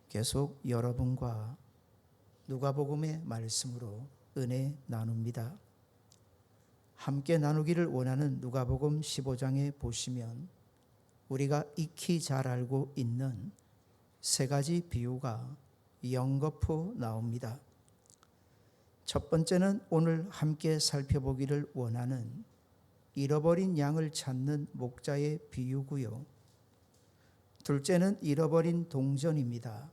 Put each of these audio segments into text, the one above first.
계속 여러분과 누가복음의 말씀으로 은혜 나눕니다. 함께 나누기를 원하는 누가복음 15장에 보시면 우리가 익히 잘 알고 있는 세 가지 비유가 연거푸 나옵니다. 첫 번째는 오늘 함께 살펴보기를 원하는 잃어버린 양을 찾는 목자의 비유고요. 둘째는 잃어버린 동전입니다.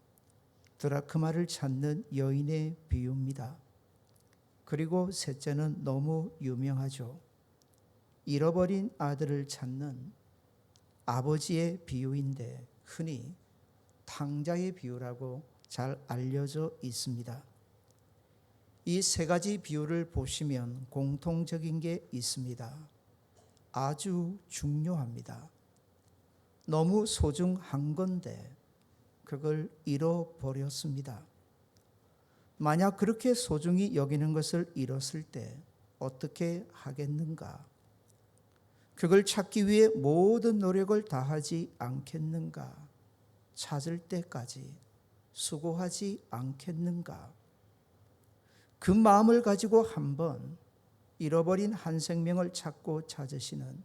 드라크마를 찾는 여인의 비유입니다. 그리고 셋째는 너무 유명하죠. 잃어버린 아들을 찾는 아버지의 비유인데 흔히 탕자의 비유라고 잘 알려져 있습니다. 이 세 가지 비유를 보시면 공통적인 게 있습니다. 아주 중요합니다. 너무 소중한 건데 그걸 잃어버렸습니다. 만약 그렇게 소중히 여기는 것을 잃었을 때 어떻게 하겠는가? 그걸 찾기 위해 모든 노력을 다하지 않겠는가? 찾을 때까지 수고하지 않겠는가? 그 마음을 가지고 한번 잃어버린 한 생명을 찾고 찾으시는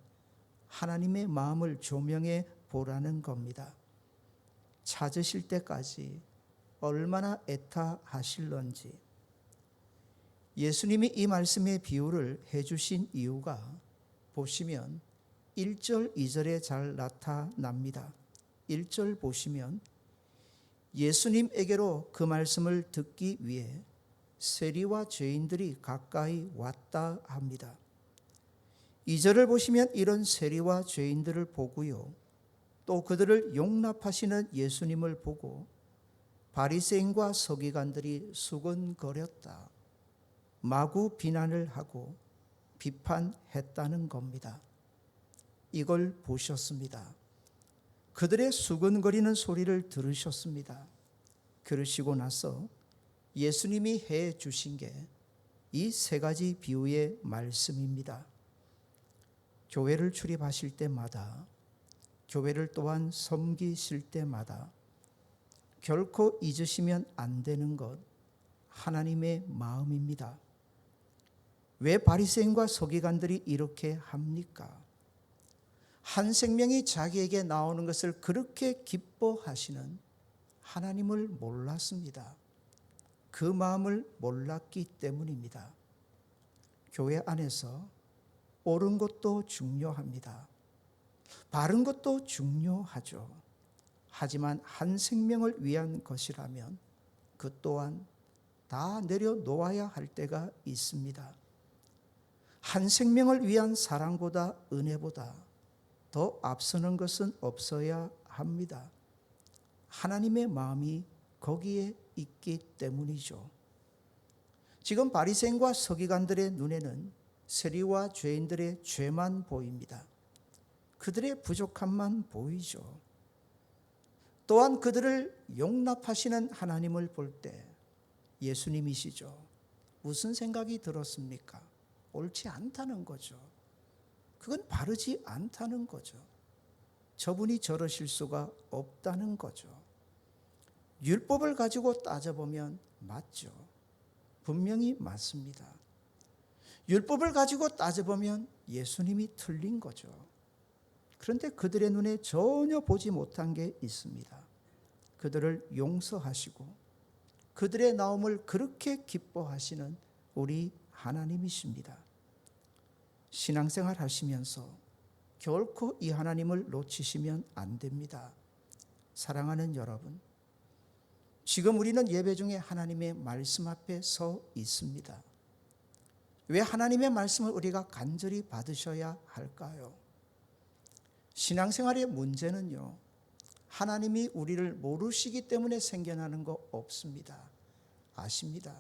하나님의 마음을 조명해 보라는 겁니다. 찾으실 때까지 얼마나 애타하실런지. 예수님이 이 말씀의 비유를 해주신 이유가 보시면 1절, 2절에 잘 나타납니다. 1절 보시면 예수님에게로 그 말씀을 듣기 위해 세리와 죄인들이 가까이 왔다 합니다. 2절을 보시면 이런 세리와 죄인들을 보고요. 또 그들을 용납하시는 예수님을 보고 바리새인과 서기관들이 수근거렸다. 마구 비난을 하고 비판했다는 겁니다. 이걸 보셨습니다. 그들의 수근거리는 소리를 들으셨습니다. 그러시고 나서 예수님이 해 주신 게 이 세 가지 비유의 말씀입니다. 교회를 출입하실 때마다, 교회를 또한 섬기실 때마다 결코 잊으시면 안 되는 것, 하나님의 마음입니다. 왜 바리새인과 서기관들이 이렇게 합니까? 한 생명이 자기에게 나오는 것을 그렇게 기뻐하시는 하나님을 몰랐습니다. 그 마음을 몰랐기 때문입니다. 교회 안에서 옳은 것도 중요합니다. 바른 것도 중요하죠. 하지만 한 생명을 위한 것이라면 그 또한 다 내려놓아야 할 때가 있습니다. 한 생명을 위한 사랑보다 은혜보다 더 앞서는 것은 없어야 합니다. 하나님의 마음이 거기에 있기 때문이죠. 지금 바리새인과 서기관들의 눈에는 세리와 죄인들의 죄만 보입니다. 그들의 부족함만 보이죠. 또한 그들을 용납하시는 하나님을 볼 때 예수님이시죠. 무슨 생각이 들었습니까? 옳지 않다는 거죠. 그건 바르지 않다는 거죠. 저분이 저러실 수가 없다는 거죠. 율법을 가지고 따져보면 맞죠. 분명히 맞습니다. 율법을 가지고 따져보면 예수님이 틀린 거죠. 그런데 그들의 눈에 전혀 보지 못한 게 있습니다. 그들을 용서하시고 그들의 나옴을 그렇게 기뻐하시는 우리 하나님이십니다. 신앙생활 하시면서 결코 이 하나님을 놓치시면 안 됩니다. 사랑하는 여러분, 지금 우리는 예배 중에 하나님의 말씀 앞에 서 있습니다. 왜 하나님의 말씀을 우리가 간절히 받으셔야 할까요? 신앙생활의 문제는요, 하나님이 우리를 모르시기 때문에 생겨나는 거 없습니다. 아십니다.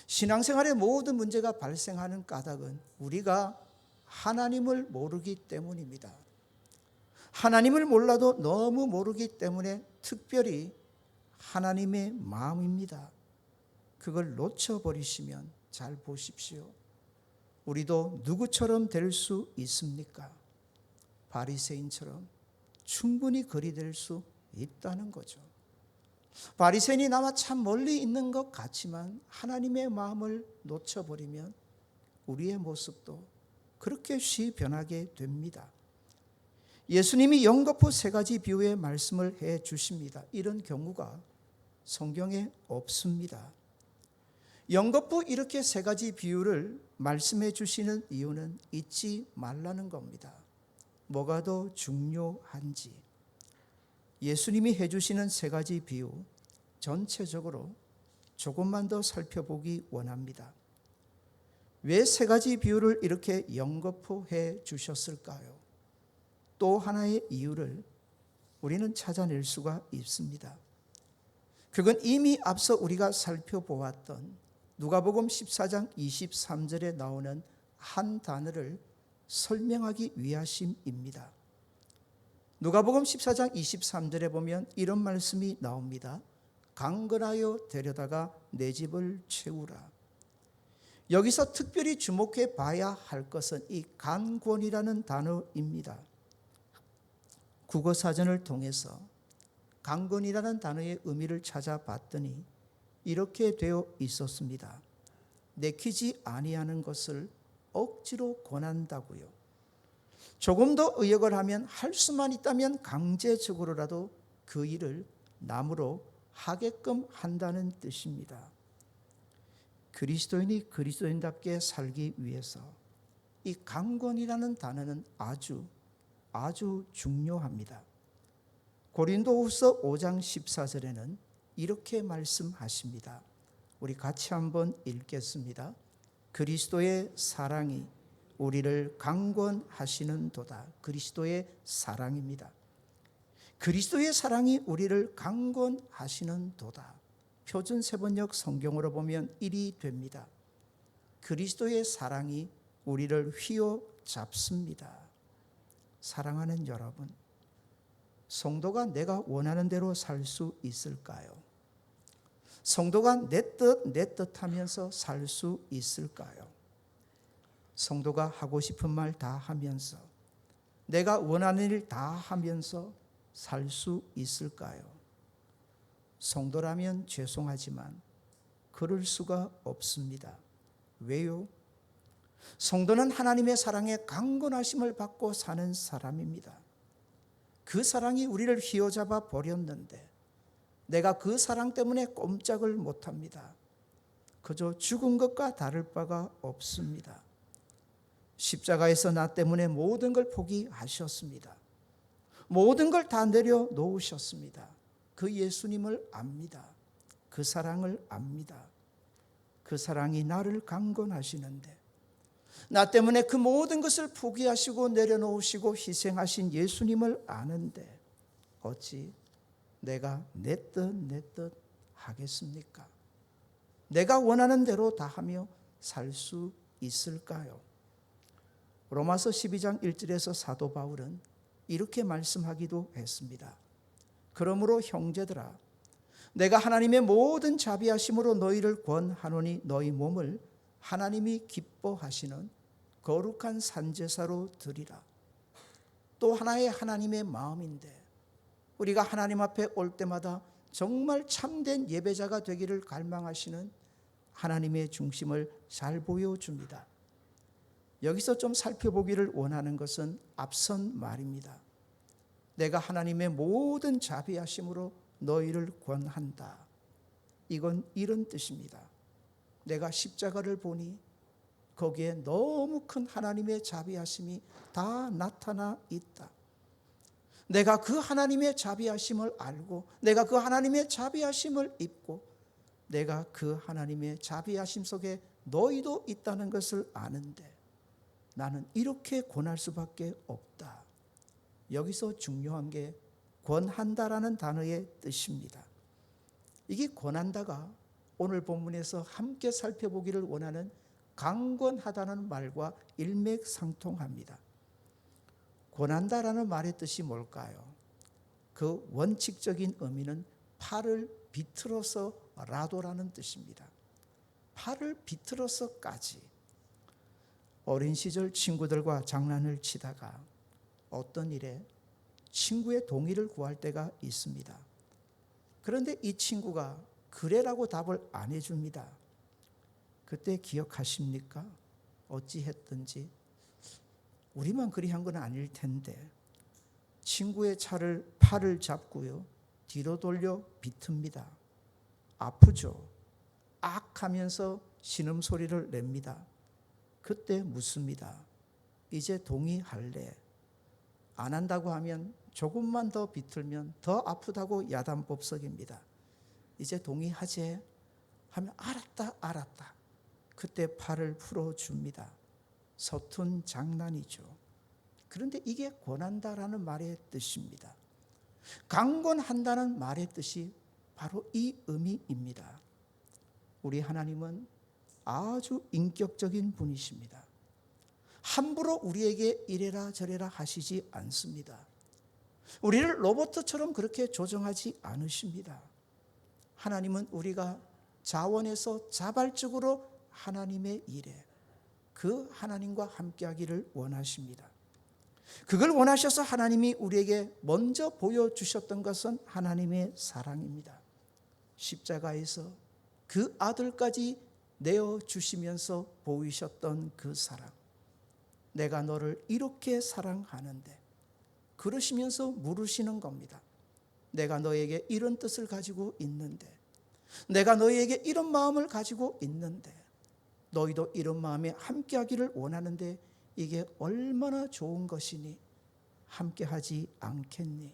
신앙생활의 모든 문제가 발생하는 까닭은 우리가 하나님을 모르기 때문입니다. 하나님을 몰라도 너무 모르기 때문에 특별히 하나님의 마음입니다. 그걸 놓쳐버리시면 잘 보십시오. 우리도 누구처럼 될 수 있습니까? 바리새인처럼 충분히 그리 될 수 있다는 거죠. 바리새인이 나와 참 멀리 있는 것 같지만 하나님의 마음을 놓쳐버리면 우리의 모습도 그렇게 쉽게 변하게 됩니다. 예수님이 연거푸 세 가지 비유의 말씀을 해 주십니다. 이런 경우가 성경에 없습니다. 연거푸 이렇게 세 가지 비유를 말씀해 주시는 이유는 잊지 말라는 겁니다. 뭐가 더 중요한지. 예수님이 해주시는 세 가지 비유 전체적으로 조금만 더 살펴보기 원합니다. 왜 세 가지 비유를 이렇게 연거푸해 주셨을까요? 또 하나의 이유를 우리는 찾아낼 수가 있습니다. 그건 이미 앞서 우리가 살펴보았던 누가복음 14장 23절에 나오는 한 단어를 설명하기 위하심입니다. 누가복음 14장 23절에 보면 이런 말씀이 나옵니다. 강건하여 데려다가 내 집을 채우라. 여기서 특별히 주목해 봐야 할 것은 이 강권이라는 단어입니다. 국어사전을 통해서 강건이라는 단어의 의미를 찾아봤더니 이렇게 되어 있었습니다. 내키지 아니하는 것을 억지로 권한다고요. 조금 더 의역을 하면 할 수만 있다면 강제적으로라도 그 일을 남으로 하게끔 한다는 뜻입니다. 그리스도인이 그리스도인답게 살기 위해서 이 강권이라는 단어는 아주 중요합니다. 고린도후서 5장 14절에는 이렇게 말씀하십니다. 우리 같이 한번 읽겠습니다. 그리스도의 사랑이 우리를 강권하시는도다. 그리스도의 사랑입니다. 그리스도의 사랑이 우리를 강권하시는도다. 표준 세번역 성경으로 보면 1이 됩니다. 그리스도의 사랑이 우리를 휘어잡습니다. 사랑하는 여러분, 성도가 내가 원하는 대로 살 수 있을까요? 성도가 내 뜻 하면서 살 수 있을까요? 성도가 하고 싶은 말 다 하면서 내가 원하는 일 다 하면서 살 수 있을까요? 성도라면 죄송하지만 그럴 수가 없습니다. 왜요? 성도는 하나님의 사랑에 강건하심을 받고 사는 사람입니다. 그 사랑이 우리를 휘어잡아 버렸는데 내가 그 사랑 때문에 꼼짝을 못합니다. 그저 죽은 것과 다를 바가 없습니다. 십자가에서 나 때문에 모든 걸 포기하셨습니다. 모든 걸 다 내려놓으셨습니다. 그 예수님을 압니다. 그 사랑을 압니다. 그 사랑이 나를 강건하시는데 나 때문에 그 모든 것을 포기하시고 내려놓으시고 희생하신 예수님을 아는데 어찌 내가 내 뜻 하겠습니까? 내가 원하는 대로 다 하며 살 수 있을까요? 로마서 12장 1절에서 사도 바울은 이렇게 말씀하기도 했습니다. 그러므로 형제들아, 내가 하나님의 모든 자비하심으로 너희를 권하노니 너희 몸을 하나님이 기뻐하시는 거룩한 산제사로 드리라. 또 하나의 하나님의 마음인데 우리가 하나님 앞에 올 때마다 정말 참된 예배자가 되기를 갈망하시는 하나님의 중심을 잘 보여줍니다. 여기서 좀 살펴보기를 원하는 것은 앞선 말입니다. 내가 하나님의 모든 자비하심으로 너희를 권한다. 이건 이런 뜻입니다. 내가 십자가를 보니 거기에 너무 큰 하나님의 자비하심이 다 나타나 있다. 내가 그 하나님의 자비하심을 알고 내가 그 하나님의 자비하심을 입고 내가 그 하나님의 자비하심 속에 너희도 있다는 것을 아는데 나는 이렇게 권할 수밖에 없다. 여기서 중요한 게 권한다라는 단어의 뜻입니다. 이게 권한다가 오늘 본문에서 함께 살펴보기를 원하는 강권하다는 말과 일맥상통합니다. 권한다라는 말의 뜻이 뭘까요? 그 원칙적인 의미는 팔을 비틀어서 라도라는 뜻입니다. 팔을 비틀어서까지. 어린 시절 친구들과 장난을 치다가 어떤 일에 친구의 동의를 구할 때가 있습니다. 그런데 이 친구가 그래라고 답을 안 해줍니다. 그때 기억하십니까? 어찌했든지 우리만 그리한 건 아닐 텐데 친구의 팔을 잡고요, 뒤로 돌려 비틉니다. 아프죠? 악 하면서 신음소리를 냅니다. 그때 묻습니다. 이제 동의할래? 안 한다고 하면 조금만 더 비틀면 더 아프다고 야단법석입니다. 이제 동의하지? 하면 알았다. 그때 팔을 풀어줍니다. 서툰 장난이죠. 그런데 이게 권한다라는 말의 뜻입니다. 강권한다는 말의 뜻이 바로 이 의미입니다. 우리 하나님은 아주 인격적인 분이십니다. 함부로 우리에게 이래라 저래라 하시지 않습니다. 우리를 로봇처럼 그렇게 조정하지 않으십니다. 하나님은 우리가 자원해서 자발적으로 하나님의 일에 그 하나님과 함께하기를 원하십니다. 그걸 원하셔서 하나님이 우리에게 먼저 보여주셨던 것은 하나님의 사랑입니다. 십자가에서 그 아들까지 내어주시면서 보이셨던 그 사랑. 내가 너를 이렇게 사랑하는데, 그러시면서 물으시는 겁니다. 내가 너에게 이런 뜻을 가지고 있는데, 내가 너에게 이런 마음을 가지고 있는데, 너희도 이런 마음에 함께하기를 원하는데 이게 얼마나 좋은 것이니 함께하지 않겠니?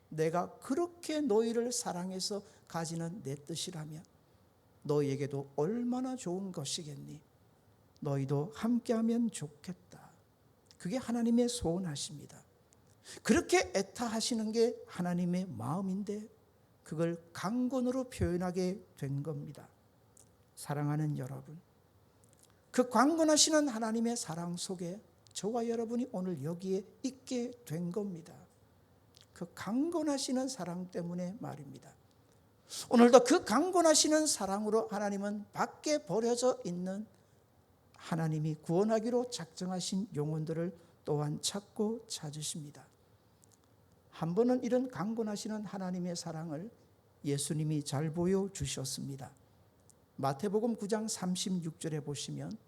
내가 그렇게 너희를 사랑해서 가지는 내 뜻이라면 너희에게도 얼마나 좋은 것이겠니? 너희도 함께하면 좋겠다. 그게 하나님의 소원하십니다. 그렇게 애타하시는 게 하나님의 마음인데 그걸 강권으로 표현하게 된 겁니다. 사랑하는 여러분, 그 강권하시는 하나님의 사랑 속에 저와 여러분이 오늘 여기에 있게 된 겁니다. 그 강권하시는 사랑 때문에 말입니다. 오늘도 그 강권하시는 사랑으로 하나님은 밖에 버려져 있는 하나님이 구원하기로 작정하신 영혼들을 또한 찾고 찾으십니다. 한 번은 이런 강권하시는 하나님의 사랑을 예수님이 잘 보여주셨습니다. 마태복음 9장 36절에 보시면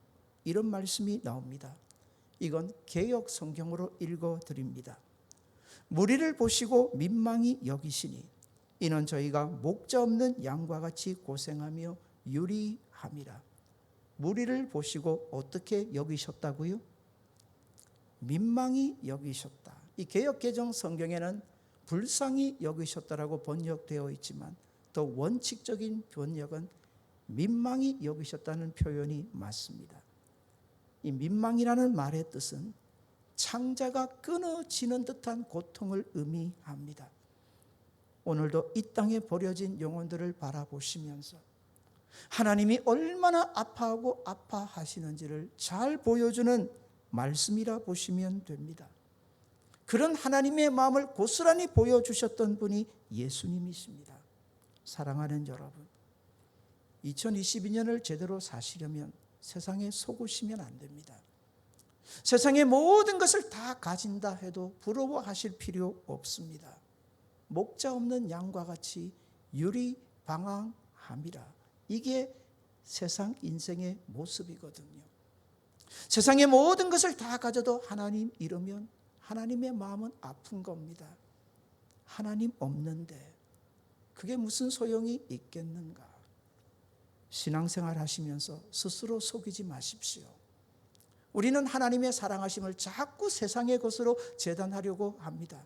이런 말씀이 나옵니다. 이건 개역 성경으로 읽어드립니다. 무리를 보시고 민망히 여기시니 이는 저희가 목자 없는 양과 같이 고생하며 유리함이라. 무리를 보시고 어떻게 여기셨다고요? 민망히 여기셨다. 이 개역 개정 성경에는 불쌍히 여기셨다라고 번역되어 있지만 더 원칙적인 번역은 민망히 여기셨다는 표현이 맞습니다. 이 민망이라는 말의 뜻은 창자가 끊어지는 듯한 고통을 의미합니다. 오늘도 이 땅에 버려진 영혼들을 바라보시면서 하나님이 얼마나 아파하고 아파하시는지를 잘 보여주는 말씀이라 보시면 됩니다. 그런 하나님의 마음을 고스란히 보여주셨던 분이 예수님이십니다. 사랑하는 여러분, 2022년을 제대로 사시려면 세상에 속으시면 안 됩니다. 세상의 모든 것을 다 가진다 해도 부러워하실 필요 없습니다. 목자 없는 양과 같이 유리방황함이라. 이게 세상 인생의 모습이거든요. 세상의 모든 것을 다 가져도 하나님 잃으면 하나님의 마음은 아픈 겁니다. 하나님 없는데 그게 무슨 소용이 있겠는가? 신앙생활 하시면서 스스로 속이지 마십시오. 우리는 하나님의 사랑하심을 자꾸 세상의 것으로 재단하려고 합니다.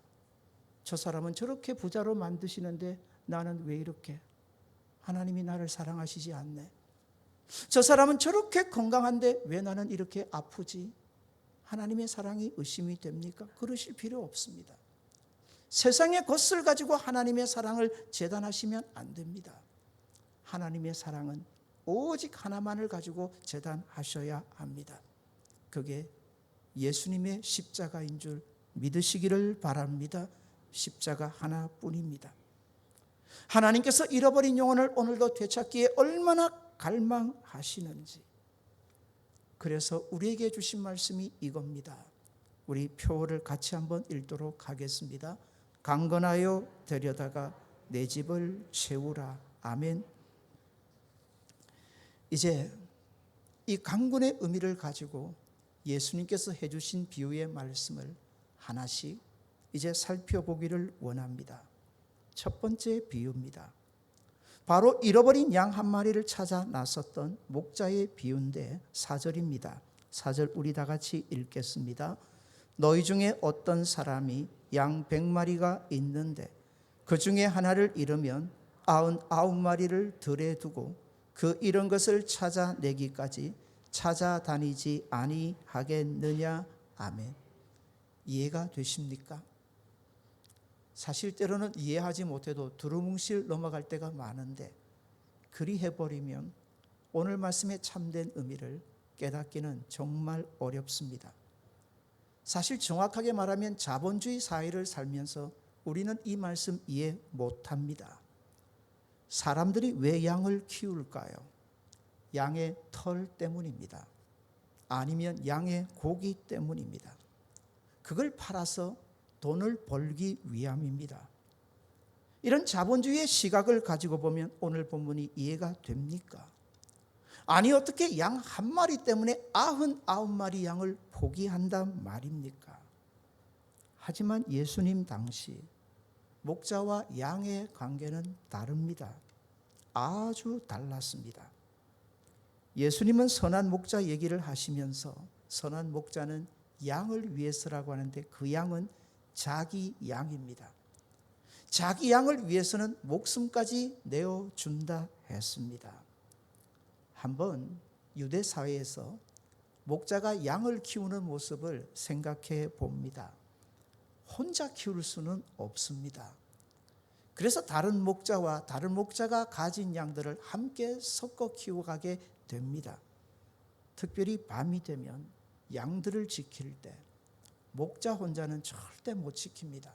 저 사람은 저렇게 부자로 만드시는데 나는 왜 이렇게? 하나님이 나를 사랑하시지 않네. 저 사람은 저렇게 건강한데 왜 나는 이렇게 아프지? 하나님의 사랑이 의심이 됩니까? 그러실 필요 없습니다. 세상의 것을 가지고 하나님의 사랑을 재단하시면 안 됩니다. 하나님의 사랑은 오직 하나만을 가지고 재단하셔야 합니다. 그게 예수님의 십자가인 줄 믿으시기를 바랍니다. 십자가 하나뿐입니다. 하나님께서 잃어버린 영혼을 오늘도 되찾기에 얼마나 갈망하시는지. 그래서 우리에게 주신 말씀이 이겁니다. 우리 표를 같이 한번 읽도록 하겠습니다. 강건하여 데려다가 내 집을 채우라. 아멘. 이제 이 강군의 의미를 가지고 예수님께서 해주신 비유의 말씀을 하나씩 이제 살펴보기를 원합니다. 첫 번째 비유입니다. 바로 잃어버린 양 한 마리를 찾아 나섰던 목자의 비유인데 4절입니다. 4절 우리 다 같이 읽겠습니다. 너희 중에 어떤 사람이 양 100마리가 있는데 그 중에 하나를 잃으면 99마리를 들에 두고 그 잃은 것을 찾아내기까지 찾아다니지 아니하겠느냐. 아멘. 이해가 되십니까? 사실 때로는 이해하지 못해도 두루뭉실 넘어갈 때가 많은데 그리 해버리면 오늘 말씀의 참된 의미를 깨닫기는 정말 어렵습니다. 사실 정확하게 말하면 자본주의 사회를 살면서 우리는 이 말씀 이해 못합니다. 사람들이 왜 양을 키울까요? 양의 털 때문입니다. 아니면 양의 고기 때문입니다. 그걸 팔아서 돈을 벌기 위함입니다. 이런 자본주의의 시각을 가지고 보면 오늘 본문이 이해가 됩니까? 아니 어떻게 양 한 마리 때문에 99마리 양을 포기한단 말입니까? 하지만 예수님 당시 목자와 양의 관계는 다릅니다. 아주 달랐습니다. 예수님은 선한 목자 얘기를 하시면서 선한 목자는 양을 위해서라고 하는데 그 양은 자기 양입니다. 자기 양을 위해서는 목숨까지 내어준다 했습니다. 한번 유대 사회에서 목자가 양을 키우는 모습을 생각해 봅니다. 혼자 키울 수는 없습니다. 그래서 다른 목자와 다른 목자가 가진 양들을 함께 섞어 키워가게 됩니다. 특별히 밤이 되면 양들을 지킬 때 목자 혼자는 절대 못 지킵니다.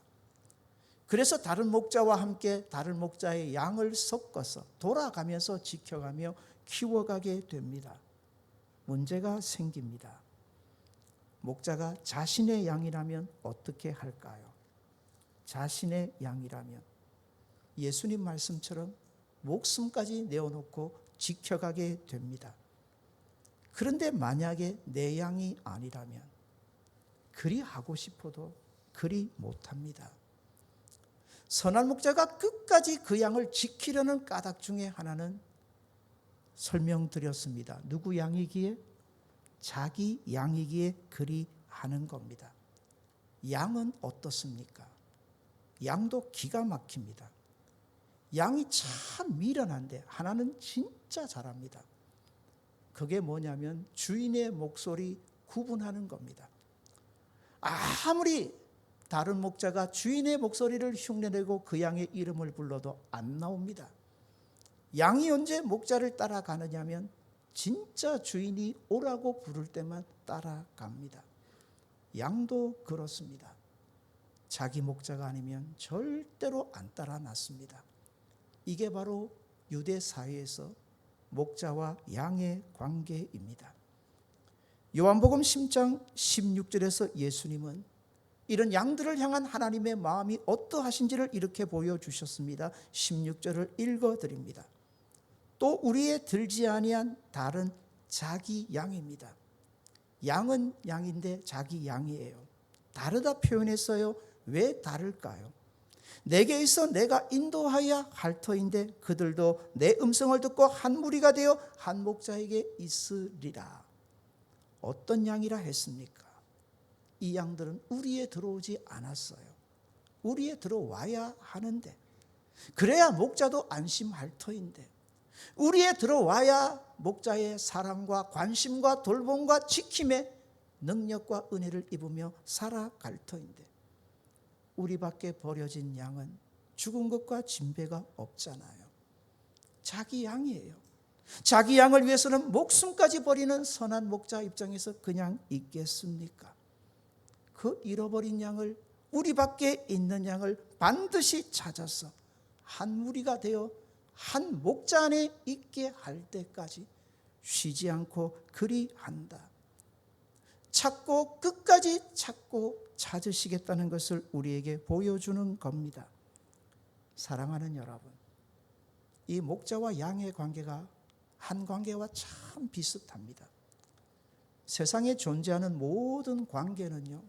그래서 다른 목자와 함께 다른 목자의 양을 섞어서 돌아가면서 지켜가며 키워가게 됩니다. 문제가 생깁니다. 목자가 자신의 양이라면 어떻게 할까요? 자신의 양이라면 예수님 말씀처럼 목숨까지 내어놓고 지켜가게 됩니다. 그런데 만약에 내 양이 아니라면 그리 하고 싶어도 그리 못합니다. 선한 목자가 끝까지 그 양을 지키려는 까닭 중에 하나는 설명드렸습니다. 누구 양이기에? 자기 양이기에 그리 하는 겁니다. 양은 어떻습니까? 양도 기가 막힙니다. 양이 참 미련한데 하나는 진짜 잘합니다. 그게 뭐냐면 주인의 목소리 구분하는 겁니다. 아무리 다른 목자가 주인의 목소리를 흉내내고 그 양의 이름을 불러도 안 나옵니다. 양이 언제 목자를 따라가느냐면 진짜 주인이 오라고 부를 때만 따라갑니다. 양도 그렇습니다. 자기 목자가 아니면 절대로 안 따라 놨습니다. 이게 바로 유대 사회에서 목자와 양의 관계입니다. 요한복음 10장 16절에서 예수님은 이런 양들을 향한 하나님의 마음이 어떠하신지를 이렇게 보여주셨습니다. 16절을 읽어드립니다. 또 우리의 들지 아니한 다른 자기 양입니다. 양은 양인데 자기 양이에요. 다르다 표현했어요. 왜 다를까요? 내게 있어 내가 인도하여 할 터인데 그들도 내 음성을 듣고 한 무리가 되어 한 목자에게 있으리라. 어떤 양이라 했습니까? 이 양들은 우리에 들어오지 않았어요. 우리에 들어와야 하는데 그래야 목자도 안심할 터인데 우리에 들어와야 목자의 사랑과 관심과 돌봄과 지킴의 능력과 은혜를 입으며 살아갈 터인데 우리 밖에 버려진 양은 죽은 것과 진배가 없잖아요. 자기 양이에요. 자기 양을 위해서는 목숨까지 버리는 선한 목자 입장에서 그냥 있겠습니까? 그 잃어버린 양을 우리 밖에 있는 양을 반드시 찾아서 한 무리가 되어 한 목자 안에 있게 할 때까지 쉬지 않고 그리한다. 찾고 끝까지 찾고 찾으시겠다는 것을 우리에게 보여주는 겁니다. 사랑하는 여러분, 이 목자와 양의 관계가 한 관계와 참 비슷합니다. 세상에 존재하는 모든 관계는요,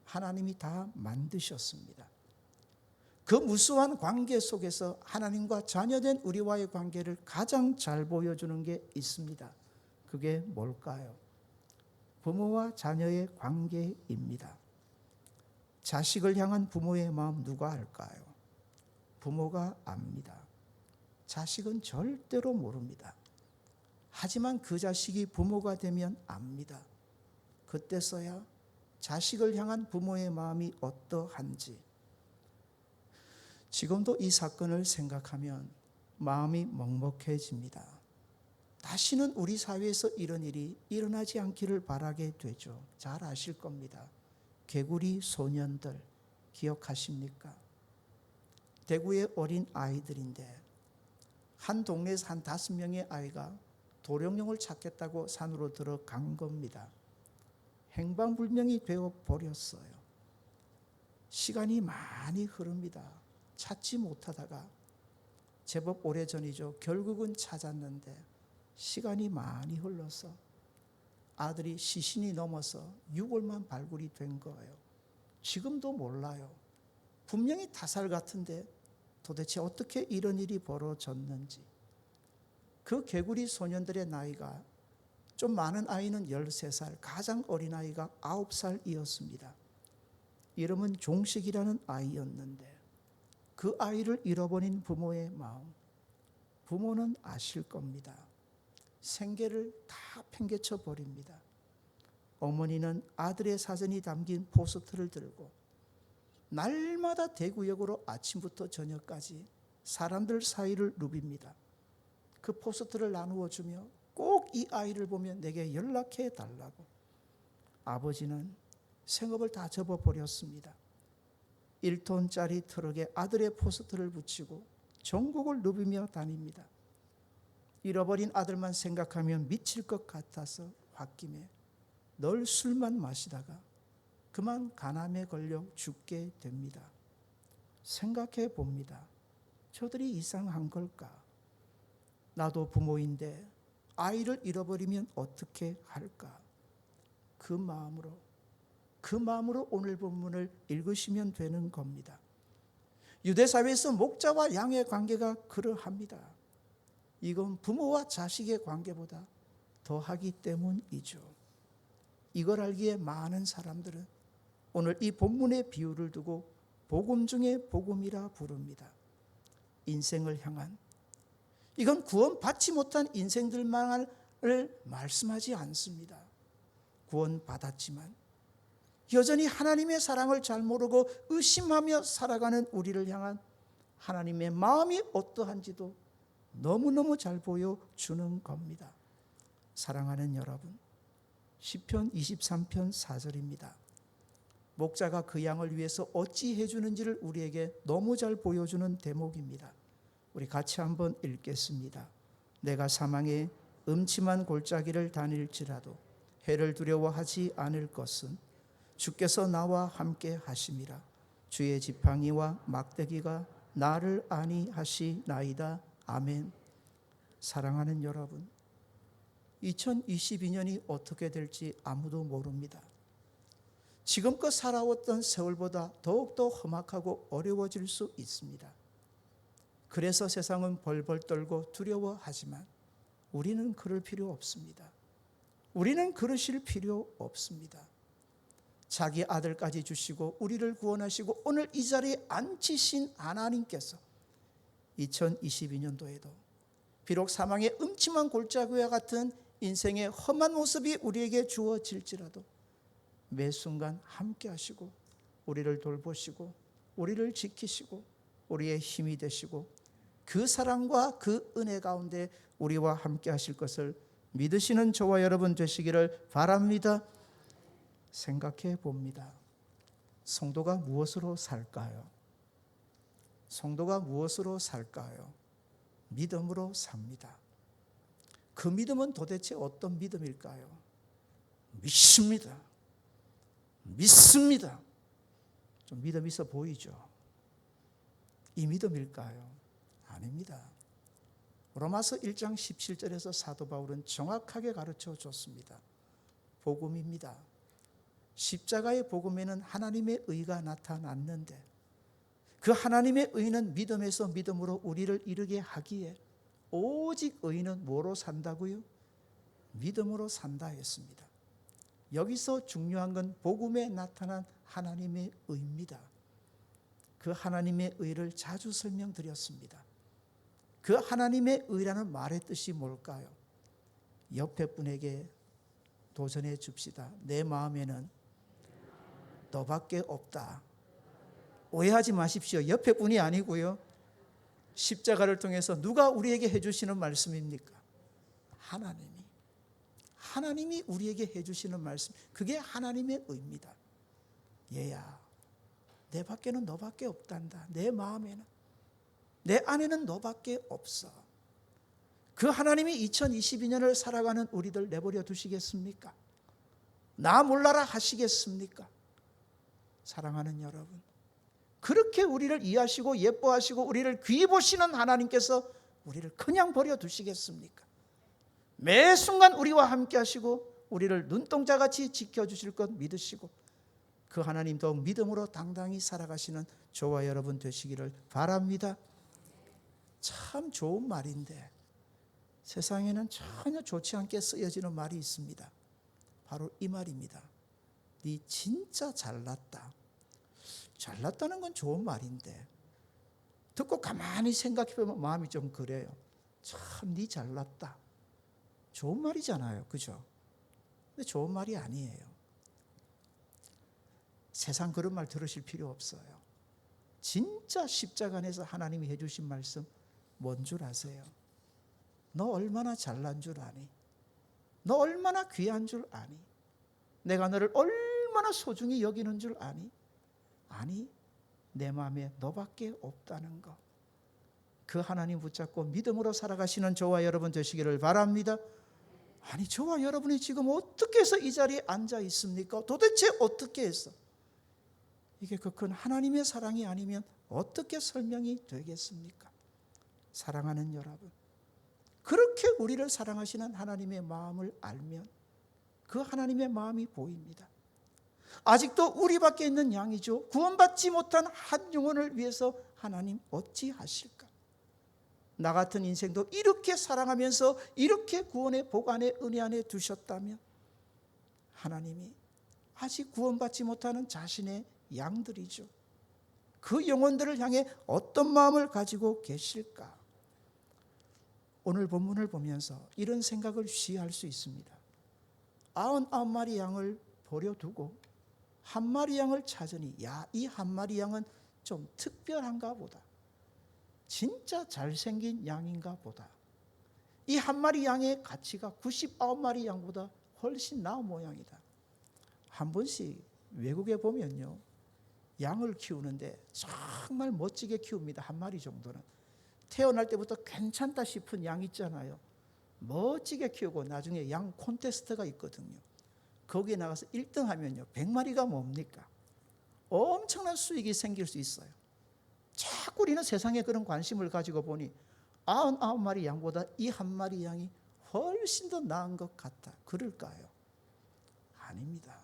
하나님이 다 만드셨습니다. 그 무수한 관계 속에서 하나님과 자녀된 우리와의 관계를 가장 잘 보여주는 게 있습니다. 그게 뭘까요? 부모와 자녀의 관계입니다. 자식을 향한 부모의 마음 누가 알까요? 부모가 압니다. 자식은 절대로 모릅니다. 하지만 그 자식이 부모가 되면 압니다. 그때서야 자식을 향한 부모의 마음이 어떠한지. 지금도 이 사건을 생각하면 마음이 먹먹해집니다. 다시는 우리 사회에서 이런 일이 일어나지 않기를 바라게 되죠. 잘 아실 겁니다. 개구리 소년들 기억하십니까? 대구의 어린 아이들인데 한 동네에서 한 5명의 아이가 도룡뇽을 찾겠다고 산으로 들어간 겁니다. 행방불명이 되어 버렸어요. 시간이 많이 흐릅니다. 찾지 못하다가 제법 오래전이죠. 결국은 찾았는데 시간이 많이 흘러서 아들이 시신이 넘어서 6월만 발굴이 된 거예요. 지금도 몰라요. 분명히 타살 같은데 도대체 어떻게 이런 일이 벌어졌는지. 그 개구리 소년들의 나이가 좀 많은 아이는 13살, 가장 어린 아이가 9살이었습니다. 이름은 종식이라는 아이였는데 그 아이를 잃어버린 부모의 마음, 부모는 아실 겁니다. 생계를 다 팽개쳐 버립니다. 어머니는 아들의 사진이 담긴 포스터를 들고 날마다 대구역으로 아침부터 저녁까지 사람들 사이를 누빕니다. 그 포스터를 나누어 주며 꼭 이 아이를 보면 내게 연락해 달라고. 아버지는 생업을 다 접어버렸습니다. 1톤짜리 트럭에 아들의 포스터를 붙이고 전국을 누비며 다닙니다. 잃어버린 아들만 생각하면 미칠 것 같아서 홧김에 늘 술만 마시다가 그만 간암에 걸려 죽게 됩니다. 생각해 봅니다. 저들이 이상한 걸까? 나도 부모인데 아이를 잃어버리면 어떻게 할까? 그 마음으로 오늘 본문을 읽으시면 되는 겁니다. 유대사회에서 목자와 양의 관계가 그러합니다. 이건 부모와 자식의 관계보다 더하기 때문이죠. 이걸 알기에 많은 사람들은 오늘 이 본문의 비유를 두고 복음 중에 복음이라 부릅니다. 인생을 향한, 이건 구원받지 못한 인생들만을 말씀하지 않습니다. 구원받았지만 여전히 하나님의 사랑을 잘 모르고 의심하며 살아가는 우리를 향한 하나님의 마음이 어떠한지도 너무너무 잘 보여주는 겁니다. 사랑하는 여러분, 시편 23편 4절입니다. 목자가 그 양을 위해서 어찌 해주는지를 우리에게 너무 잘 보여주는 대목입니다. 우리 같이 한번 읽겠습니다. 내가 사망의 음침한 골짜기를 다닐지라도 해를 두려워하지 않을 것은 주께서 나와 함께 하심이라. 주의 지팡이와 막대기가 나를 안위하시나이다. 아멘. 사랑하는 여러분, 2022년이 어떻게 될지 아무도 모릅니다. 지금껏 살아왔던 세월보다 더욱더 험악하고 어려워질 수 있습니다. 그래서 세상은 벌벌 떨고 두려워하지만 우리는 그럴 필요 없습니다. 우리는 그러실 필요 없습니다. 자기 아들까지 주시고 우리를 구원하시고 오늘 이 자리에 앉히신 하나님께서 2022년도에도 비록 사망의 음침한 골짜기와 같은 인생의 험한 모습이 우리에게 주어질지라도 매 순간 함께 하시고 우리를 돌보시고 우리를 지키시고 우리의 힘이 되시고 그 사랑과 그 은혜 가운데 우리와 함께 하실 것을 믿으시는 저와 여러분 되시기를 바랍니다. 생각해 봅니다. 성도가 무엇으로 살까요? 성도가 무엇으로 살까요? 믿음으로 삽니다. 그 믿음은 도대체 어떤 믿음일까요? 믿습니다. 믿습니다. 좀 믿음 있어 보이죠? 이 믿음일까요? 아닙니다. 로마서 1장 17절에서 사도 바울은 정확하게 가르쳐 줬습니다. 복음입니다. 십자가의 복음에는 하나님의 의가 나타났는데 그 하나님의 의는 믿음에서 믿음으로 우리를 이르게 하기에 오직 의는 뭐로 산다고요? 믿음으로 산다 했습니다. 여기서 중요한 건 복음에 나타난 하나님의 의입니다. 그 하나님의 의를 자주 설명드렸습니다. 그 하나님의 의라는 말의 뜻이 뭘까요? 옆에 분에게 도전해 줍시다. 내 마음에는 너밖에 없다. 오해하지 마십시오. 옆에 분이 아니고요. 십자가를 통해서 누가 우리에게 해주시는 말씀입니까? 하나님이 우리에게 해주시는 말씀, 그게 하나님의 의입니다. 얘야, 내 밖에는 너밖에 없단다. 내 마음에는, 내 안에는 너밖에 없어. 그 하나님이 2022년을 살아가는 우리들 내버려 두시겠습니까? 나 몰라라 하시겠습니까? 사랑하는 여러분, 그렇게 우리를 이해하시고 예뻐하시고 우리를 귀히 보시는 하나님께서 우리를 그냥 버려 두시겠습니까? 매 순간 우리와 함께 하시고 우리를 눈동자같이 지켜주실 것 믿으시고 그 하나님 더욱 믿음으로 당당히 살아가시는 저와 여러분 되시기를 바랍니다. 참 좋은 말인데 세상에는 전혀 좋지 않게 쓰여지는 말이 있습니다. 바로 이 말입니다. 네 진짜 잘났다. 잘났다는 건 좋은 말인데 듣고 가만히 생각해보면 마음이 좀 그래요. 참 네 잘났다. 좋은 말이잖아요. 그죠? 근데 좋은 말이 아니에요. 세상 그런 말 들으실 필요 없어요. 진짜 십자가 안에서 하나님이 해주신 말씀 뭔 줄 아세요? 너 얼마나 잘난 줄 아니? 너 얼마나 귀한 줄 아니? 내가 너를 얼마나 소중히 여기는 줄 아니? 아니, 내 마음에 너밖에 없다는 것. 그 하나님 붙잡고 믿음으로 살아가시는 저와 여러분 되시기를 바랍니다. 아니, 저와 여러분이 지금 어떻게 해서 이 자리에 앉아 있습니까? 도대체 어떻게 해서? 이게 그 큰 하나님의 사랑이 아니면 어떻게 설명이 되겠습니까? 사랑하는 여러분, 그렇게 우리를 사랑하시는 하나님의 마음을 알면 그 하나님의 마음이 보입니다. 아직도 우리밖에 있는 양이죠. 구원받지 못한 한 영혼을 위해서 하나님 어찌하실까? 나 같은 인생도 이렇게 사랑하면서 이렇게 구원의 복 안에 은혜 안에 두셨다면 하나님이 아직 구원받지 못하는 자신의 양들이죠. 그 영혼들을 향해 어떤 마음을 가지고 계실까? 오늘 본문을 보면서 이런 생각을 쉬할 수 있습니다. 99마리 양을 버려두고 한 마리 양을 찾으니 이 한 마리 양은 좀 특별한가 보다. 진짜 잘생긴 양인가 보다. 이 한 마리 양의 가치가 99마리 양보다 훨씬 나은 모양이다. 한 번씩 외국에 보면요, 양을 키우는데 정말 멋지게 키웁니다. 한 마리 정도는. 태어날 때부터 괜찮다 싶은 양 있잖아요. 멋지게 키우고 나중에 양 콘테스트가 있거든요. 거기에 나가서 1등 하면요, 100마리가 뭡니까? 엄청난 수익이 생길 수 있어요. 자꾸 우리는 세상에 그런 관심을 가지고 보니 99마리 양보다 이 한 마리 양이 훨씬 더 나은 것 같다. 그럴까요? 아닙니다.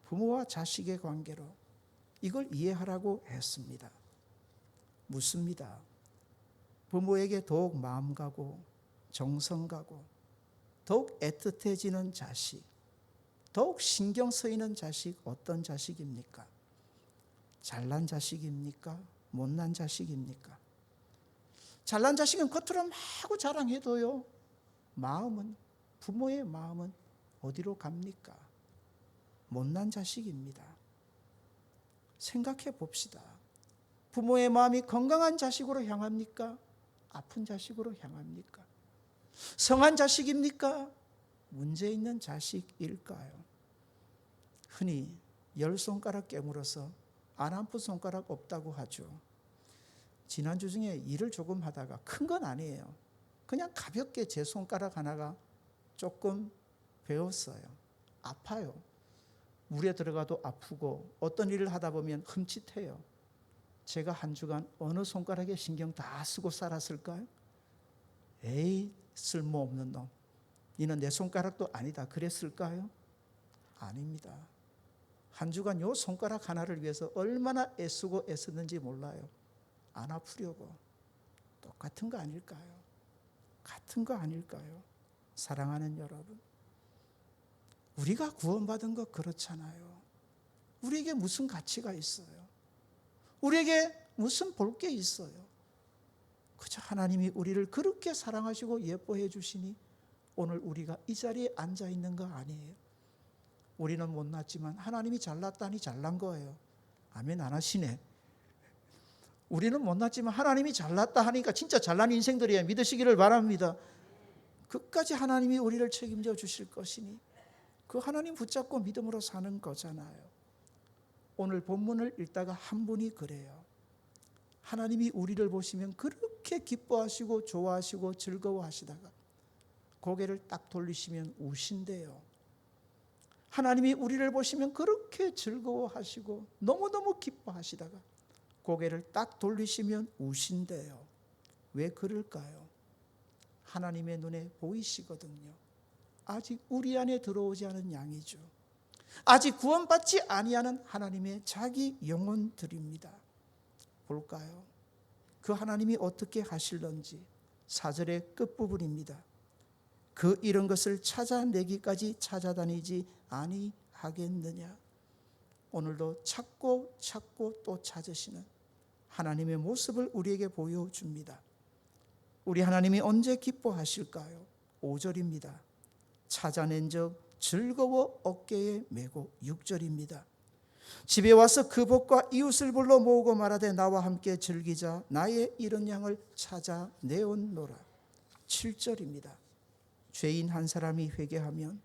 부모와 자식의 관계로 이걸 이해하라고 했습니다. 묻습니다. 부모에게 더욱 마음 가고 정성 가고 더욱 애틋해지는 자식, 더욱 신경 쓰이는 자식, 어떤 자식입니까? 잘난 자식입니까? 못난 자식입니까? 잘난 자식은 겉으로 마구 자랑해도요, 마음은, 부모의 마음은 어디로 갑니까? 못난 자식입니다. 생각해 봅시다. 부모의 마음이 건강한 자식으로 향합니까? 아픈 자식으로 향합니까? 성한 자식입니까? 문제 있는 자식일까요? 흔히 10손가락 깨물어서 안 아픈 손가락 없다고 하죠. 지난주 중에 일을 조금 하다가 큰 건 아니에요. 그냥 가볍게 제 손가락 하나가 조금 베었어요. 아파요. 물에 들어가도 아프고 어떤 일을 하다 보면 흠칫해요. 제가 한 주간 어느 손가락에 신경 다 쓰고 살았을까요? 에이, 쓸모없는 놈, 니는 내 손가락도 아니다 그랬을까요? 아닙니다. 한 주간 요 손가락 하나를 위해서 얼마나 애쓰고 애썼는지 몰라요. 안 아프려고. 똑같은 거 아닐까요? 같은 거 아닐까요? 사랑하는 여러분, 우리가 구원받은 거 그렇잖아요. 우리에게 무슨 가치가 있어요? 우리에게 무슨 볼 게 있어요? 그저 하나님이 우리를 그렇게 사랑하시고 예뻐해 주시니 오늘 우리가 이 자리에 앉아 있는 거 아니에요? 우리는 못났지만 하나님이 잘났다니 잘난 거예요. 아멘 안 하시네. 우리는 못났지만 하나님이 잘났다 하니까 진짜 잘난 인생들이에요. 믿으시기를 바랍니다. 끝까지 하나님이 우리를 책임져 주실 것이니 그 하나님 붙잡고 믿음으로 사는 거잖아요. 오늘 본문을 읽다가 한 분이 그래요. 하나님이 우리를 보시면 그렇게 기뻐하시고 좋아하시고 즐거워하시다가 고개를 딱 돌리시면 우신대요. 하나님이 우리를 보시면 그렇게 즐거워하시고 너무너무 기뻐하시다가 고개를 딱 돌리시면 우신대요. 왜 그럴까요? 하나님의 눈에 보이시거든요. 아직 우리 안에 들어오지 않은 양이죠. 아직 구원받지 아니하는 하나님의 자기 영혼들입니다. 볼까요? 그 하나님이 어떻게 하실런지 4절의 끝부분입니다. 그 이런 것을 찾아내기까지 찾아다니지 아니하겠느냐. 오늘도 찾고 찾고 또 찾으시는 하나님의 모습을 우리에게 보여줍니다. 우리 하나님이 언제 기뻐하실까요? 5절입니다. 찾아낸 적 즐거워 어깨에 메고. 6절입니다. 집에 와서 그 복과 이웃을 불러 모으고 말하되 나와 함께 즐기자. 나의 잃은 양을 찾아내었노라. 7절입니다. 죄인 한 사람이 회개하면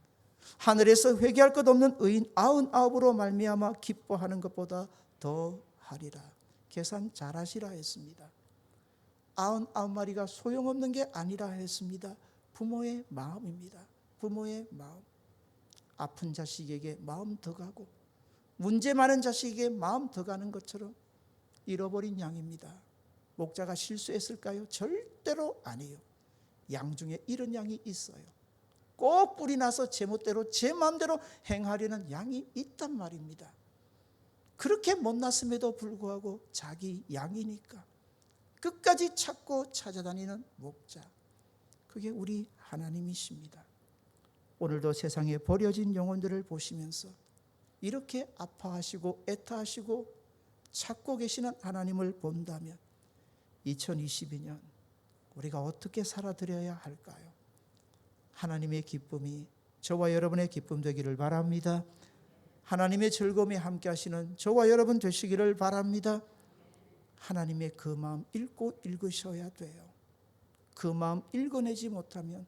하늘에서 회개할 것 없는 의인 99으로 말미암아 기뻐하는 것보다 더 하리라. 계산 잘하시라 했습니다. 99마리가 소용없는 게 아니라 했습니다. 부모의 마음입니다. 부모의 마음. 아픈 자식에게 마음 더 가고 문제 많은 자식에게 마음 더 가는 것처럼 잃어버린 양입니다. 목자가 실수했을까요? 절대로 아니에요. 양 중에 잃은 양이 있어요. 꼭 뿔이 나서 제멋대로 제 마음대로 행하려는 양이 있단 말입니다. 그렇게 못났음에도 불구하고 자기 양이니까 끝까지 찾고 찾아다니는 목자, 그게 우리 하나님이십니다. 오늘도 세상에 버려진 영혼들을 보시면서 이렇게 아파하시고 애타하시고 찾고 계시는 하나님을 본다면 2022년 우리가 어떻게 살아드려야 할까요? 하나님의 기쁨이 저와 여러분의 기쁨 되기를 바랍니다. 하나님의 즐거움에 함께 하시는 저와 여러분 되시기를 바랍니다. 하나님의 그 마음 읽으셔야 돼요. 그 마음 읽어내지 못하면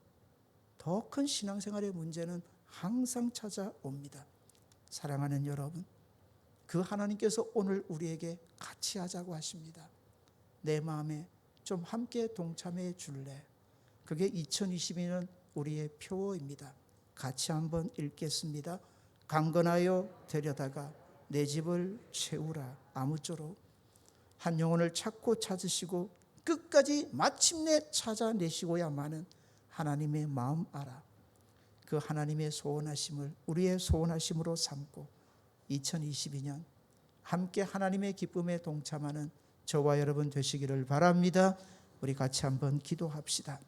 더 큰 신앙생활의 문제는 항상 찾아옵니다. 사랑하는 여러분, 그 하나님께서 오늘 우리에게 같이 하자고 하십니다. 내 마음에 좀 함께 동참해 줄래? 그게 2022년 우리의 표어입니다. 같이 한번 읽겠습니다. 강건하여 데려다가 내 집을 채우라. 아무쪼록 한 영혼을 찾고 찾으시고 끝까지 마침내 찾아내시고야만은 하나님의 마음 알아. 그 하나님의 소원하심을 우리의 소원하심으로 삼고 2022년 함께 하나님의 기쁨에 동참하는 저와 여러분 되시기를 바랍니다. 우리 같이 한번 기도합시다.